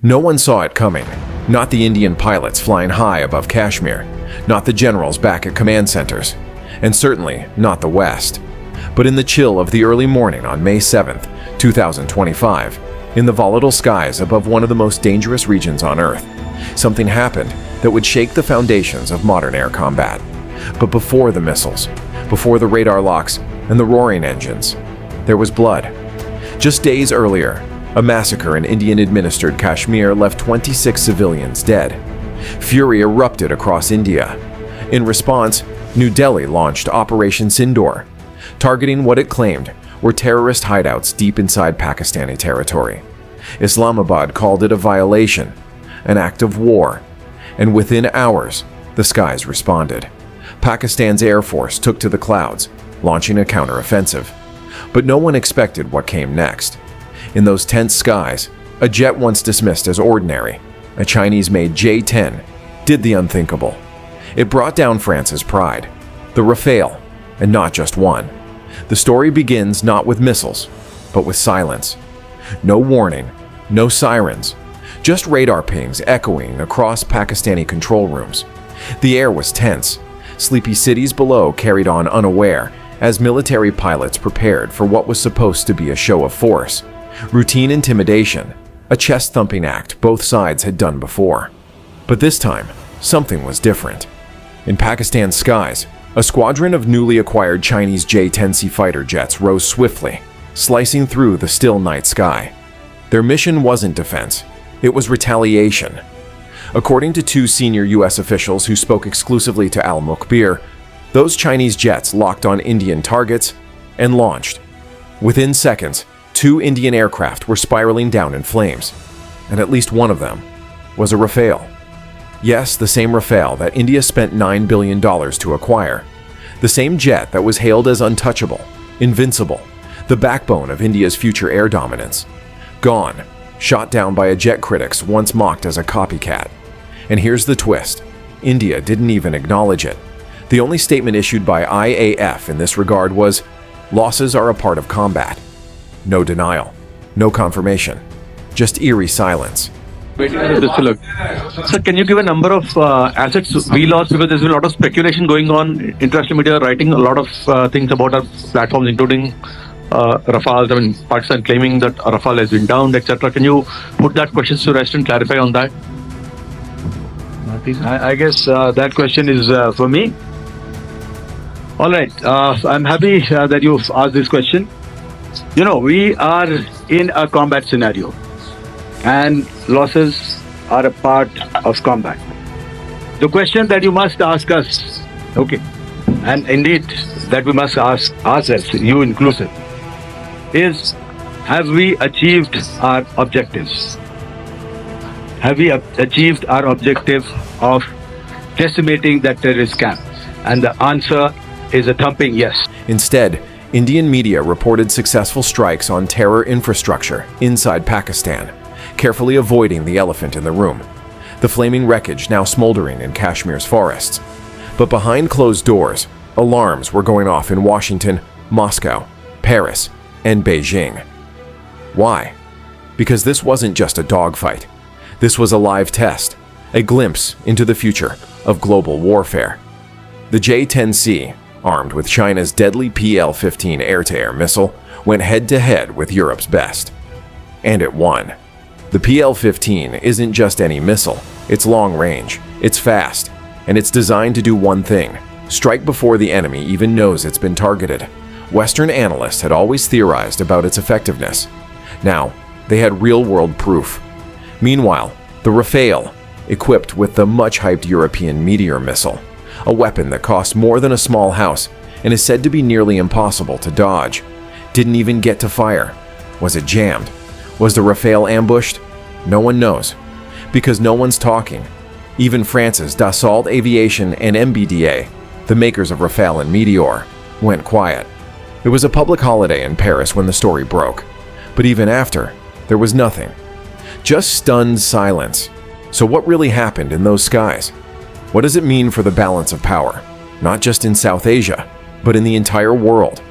No one saw it coming. Not the Indian pilots flying high above Kashmir, not the generals back at command centers, and certainly not the West. But in the chill of the early morning on May 7th, 2025, in the volatile skies above one of the most dangerous regions on Earth, something happened that would shake the foundations of modern air combat. But before the missiles, before the radar locks and the roaring engines, there was blood. Just days earlier, a massacre in Indian-administered Kashmir left 26 civilians dead. Fury erupted across India. In response, New Delhi launched Operation Sindoor, targeting what it claimed were terrorist hideouts deep inside Pakistani territory. Islamabad called it a violation, an act of war, and within hours, the skies responded. Pakistan's Air Force took to the clouds, launching a counteroffensive. But no one expected what came next. In those tense skies, a jet once dismissed as ordinary, a Chinese-made J-10, did the unthinkable. It brought down France's pride, the Rafale, and not just one. The story begins not with missiles, but with silence. No warning, no sirens, just radar pings echoing across Pakistani control rooms. The air was tense. Sleepy cities below carried on unaware as military pilots prepared for what was supposed to be a show of force. Routine intimidation, a chest-thumping act both sides had done before. But this time, something was different. In Pakistan's skies, a squadron of newly acquired Chinese J-10C fighter jets rose swiftly, slicing through the still night sky. Their mission wasn't defense, it was retaliation. According to two senior U.S. officials who spoke exclusively to Al-Manzoom, those Chinese jets locked on Indian targets and launched. Within seconds, two Indian aircraft were spiraling down in flames, and at least one of them was a Rafale. Yes, the same Rafale that India spent $9 billion to acquire. The same jet that was hailed as untouchable, invincible, the backbone of India's future air dominance. Gone, shot down by a jet critics once mocked as a copycat. And here's the twist. India didn't even acknowledge it. The only statement issued by IAF in this regard was, "Losses are a part of combat." No denial, no confirmation, just eerie silence. Sir, can you give a number of assets we lost? Because there's been a lot of speculation going on. International media are writing a lot of things about our platforms, including Rafale. I mean, Pakistan claiming that Rafale has been downed, etc. Can you put that question to rest and clarify on that? I guess that question is for me. All right. I'm happy that you've asked this question. You know, we are in a combat scenario, and losses are a part of combat. The question that you must ask us, okay, and indeed that we must ask ourselves, you inclusive, is, have we achieved our objectives? Have we achieved our objective of decimating that terrorist camp? And the answer is a thumping yes. Instead, Indian media reported successful strikes on terror infrastructure inside Pakistan, carefully avoiding the elephant in the room, the flaming wreckage now smoldering in Kashmir's forests. But behind closed doors, alarms were going off in Washington, Moscow, Paris, and Beijing. Why? Because this wasn't just a dogfight. This was a live test, a glimpse into the future of global warfare. The J-10C, armed with China's deadly PL-15 air-to-air missile, went head-to-head with Europe's best. And it won. The PL-15 isn't just any missile. It's long-range, it's fast, and it's designed to do one thing: strike before the enemy even knows it's been targeted. Western analysts had always theorized about its effectiveness. Now, they had real-world proof. Meanwhile, the Rafale, equipped with the much-hyped European Meteor missile, a weapon that costs more than a small house and is said to be nearly impossible to dodge, didn't even get to fire. Was it jammed? Was the Rafale ambushed? No one knows, because no one's talking. Even France's Dassault Aviation and MBDA, the makers of Rafale and Meteor, went quiet. It was a public holiday in Paris when the story broke, but even after, there was nothing. Just stunned silence. So what really happened in those skies? What does it mean for the balance of power, not just in South Asia, but in the entire world?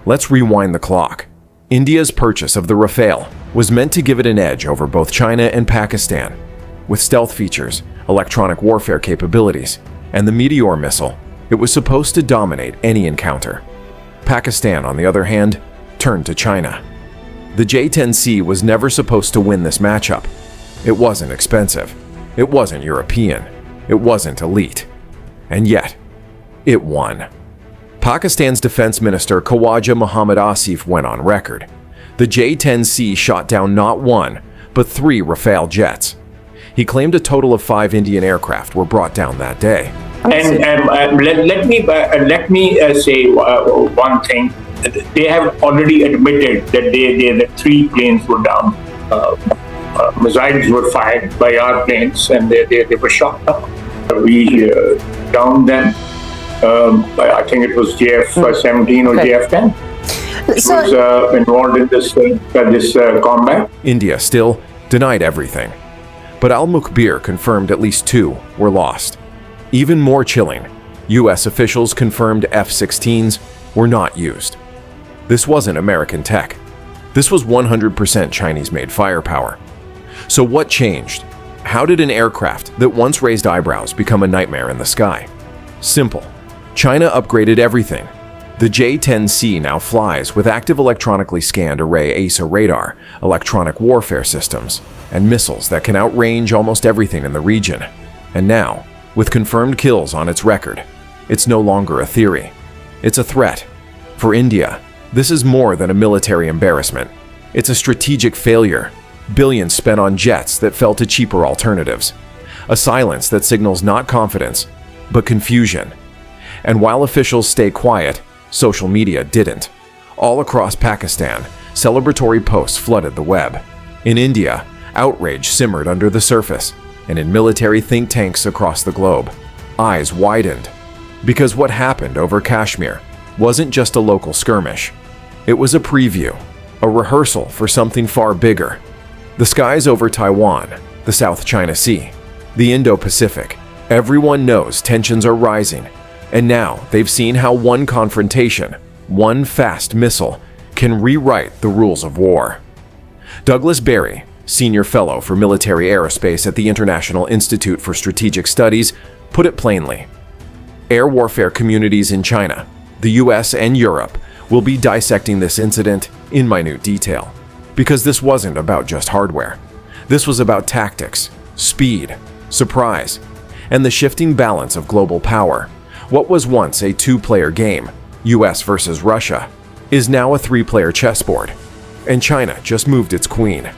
Let's rewind the clock. India's purchase of the Rafale, was meant to give it an edge over both China and Pakistan. With stealth features, electronic warfare capabilities, and the Meteor missile, it was supposed to dominate any encounter. Pakistan, on the other hand, turned to China. The J-10C was never supposed to win this matchup. It wasn't expensive. It wasn't European. It wasn't elite. And yet, it won. Pakistan's Defense Minister Khawaja Muhammad Asif went on record. The J-10C shot down not one, but 3 Rafale jets. He claimed a total of 5 Indian aircraft were brought down that day. And let me say one thing. They have already admitted that the 3 planes were down. Missiles were fired by our planes, and they were shot down. We downed them. I think it was JF-17 or JF-10. It was involved in this combat. India still denied everything. But Al-Mukhbir confirmed at least 2 were lost. Even more chilling, U.S. officials confirmed F-16s were not used. This wasn't American tech. This was 100% Chinese-made firepower. So what changed? How did an aircraft that once raised eyebrows become a nightmare in the sky? Simple. China upgraded everything. The J-10C now flies with active electronically scanned array ASA radar, electronic warfare systems, and missiles that can outrange almost everything in the region. And now, with confirmed kills on its record, it's no longer a theory. It's a threat. For India, this is more than a military embarrassment. It's a strategic failure. Billions spent on jets that fell to cheaper alternatives. A silence that signals not confidence, but confusion. And while officials stay quiet, social media didn't. All across Pakistan, celebratory posts flooded the web. In India, outrage simmered under the surface, and in military think tanks across the globe, eyes widened. Because what happened over Kashmir wasn't just a local skirmish. It was a preview, a rehearsal for something far bigger. The skies over Taiwan, the South China Sea, the Indo-Pacific, everyone knows tensions are rising. And now they've seen how one confrontation, one fast missile, can rewrite the rules of war. Douglas Berry, senior fellow for military aerospace at the International Institute for Strategic Studies, put it plainly. Air warfare communities in China, the US, and Europe will be dissecting this incident in minute detail. Because this wasn't about just hardware. This was about tactics, speed, surprise, and the shifting balance of global power. What was once a 2-player game, US versus Russia, is now a 3-player chessboard. And China just moved its queen.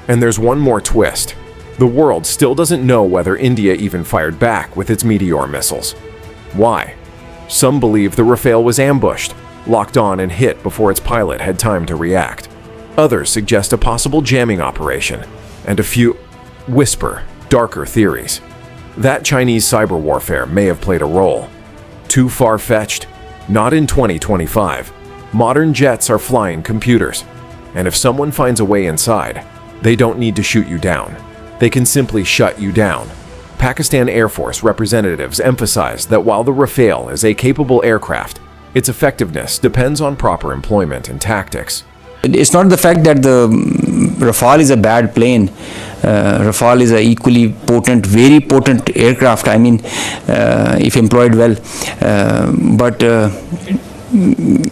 And there's one more twist. The world still doesn't know whether India even fired back with its Meteor missiles. Why? Some believe the Rafale was ambushed, locked on and hit before its pilot had time to react. Others suggest a possible jamming operation, and a few whisper darker theories. That Chinese cyber warfare may have played a role. Too far-fetched? Not in 2025. Modern jets are flying computers. And if someone finds a way inside, they don't need to shoot you down. They can simply shut you down. Pakistan Air Force representatives emphasized that while the Rafale is a capable aircraft, its effectiveness depends on proper employment and tactics. It's not the fact that the Rafale is a bad plane. Rafale is a equally potent, very potent aircraft. I mean, if employed well, but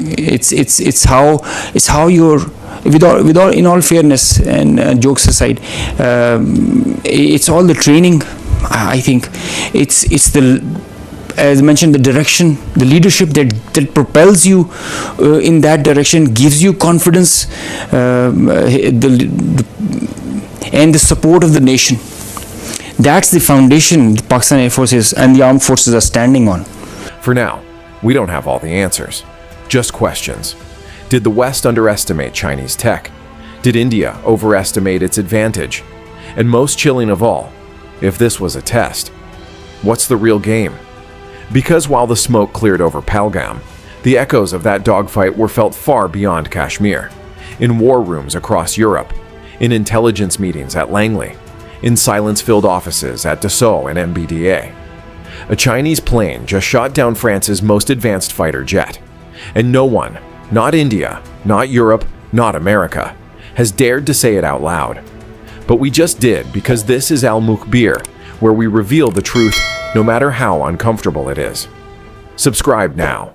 it's how you're. In all fairness and jokes aside, it's all the training. I think it's the, as mentioned, the direction, the leadership that propels you in that direction, gives you confidence, and the support of the nation. That's the foundation the Pakistan Air Forces and the armed forces are standing on. For now, we don't have all the answers, just questions. Did the West underestimate Chinese tech? Did India overestimate its advantage? And most chilling of all, if this was a test, what's the real game? Because while the smoke cleared over Pahalgam, the echoes of that dogfight were felt far beyond Kashmir, in war rooms across Europe, in intelligence meetings at Langley, in silence-filled offices at Dassault and MBDA. A Chinese plane just shot down France's most advanced fighter jet, and no one, not India, not Europe, not America, has dared to say it out loud. But we just did because this is Al-Mukhbir, where we reveal the truth no matter how uncomfortable it is. Subscribe now.